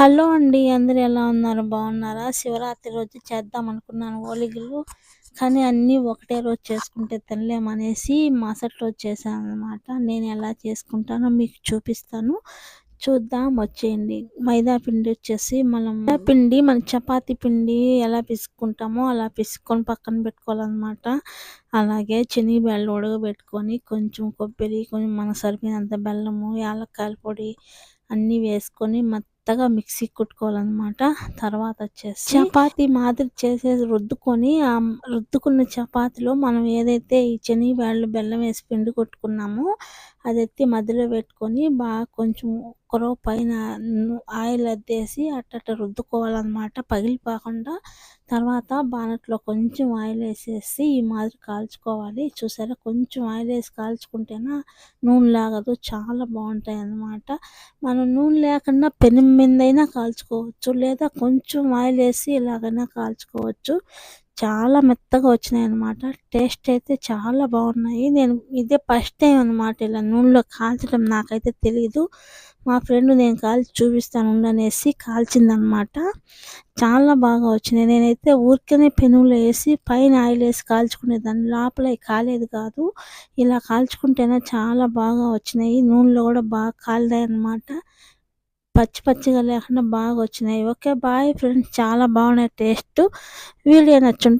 Hello అండి. అందరూ ఎలా ఉన్నారు? బాగున్నారా? శివరాత్రి రోజు చేద్దామనుకున్నాను ఓలిగలు. కానీ అన్నీ ఒకటే రోజు చేసుకుంటే తినలేమనేసి మరుసటి రోజు చేశాననమాట. నేను ఎలా చేసుకుంటానో మీకు చూపిస్తాను. చూద్దాం వచ్చేయండి. మైదా పిండి వచ్చేసి మన చపాతీ పిండి ఎలా పిసుక్కుంటామో అలా పిసుక్కొని పక్కన పెట్టుకోవాలనమాట. అలాగే శనగబ్యాళ్ళు ఉడకబెట్టుకొని కొంచెం కొబ్బరి, కొంచెం మనకు సరిపోయినంత బెల్లము, యాలక్కాయల పొడి అన్నీ వేసుకొని మెత్తగా మిక్సీకి కొట్టుకోవాలనమాట. తర్వాత వచ్చేసి చపాతీ మాదిరి చేసేసి రుద్దుకొని రుద్దుకున్న చపాతీలో మనం ఏదైతే ఈ శనగబ్యాళ్ళు, బెల్లం వేసి పిండి కొట్టుకున్నామో అదెత్తి మధ్యలో పెట్టుకొని బాగా కొంచెం ఒక్కరో పైన ఆయిల్ అద్దేసి అట్టట్ట రుద్దుకోవాలనమాట పగిలిపోకుండా. తర్వాత బాణట్లో కొంచెం ఆయిల్ వేసేసి ఈ మాదిరి కాల్చుకోవాలి. చూసారా, కొంచెం ఆయిల్ వేసి కాల్చుకుంటేనా నూనె లాగదు, చాలా బాగుంటాయి అన్నమాట. మనం నూనె లేకుండా పెనం మీదైనా కాల్చుకోవచ్చు, లేదా కొంచెం ఆయిల్ వేసి ఇలాగైనా కాల్చుకోవచ్చు. చాలా మెత్తగా వచ్చినాయి అన్నమాట. టేస్ట్ అయితే చాలా బాగున్నాయి. నేను ఇదే ఫస్ట్ టైం అన్నమాట ఇలా నూనెలో కాల్చడం, నాకైతే తెలీదు. మా ఫ్రెండ్ నేను కాల్చి చూపిస్తాను ఉండనేసి కాల్చిందనమాట. చాలా బాగా వచ్చినాయి. నేనైతే ఊరికనే పెనుములో వేసి పైన ఆయిల్ వేసి కాల్చుకునేదాన్ని, లోపల కాలేదు కాదు. ఇలా కాల్చుకుంటేనే చాలా బాగా వచ్చినాయి. నూనెలో కూడా బాగా కాలినాయి అన్నమాట. పచ్చి పచ్చిగా లేకుండా బాగా వచ్చినాయి. ఓకే బాయ్ ఫ్రెండ్స్, చాలా బాగున్నాయి టేస్ట్. వీడియో నచ్చుంటే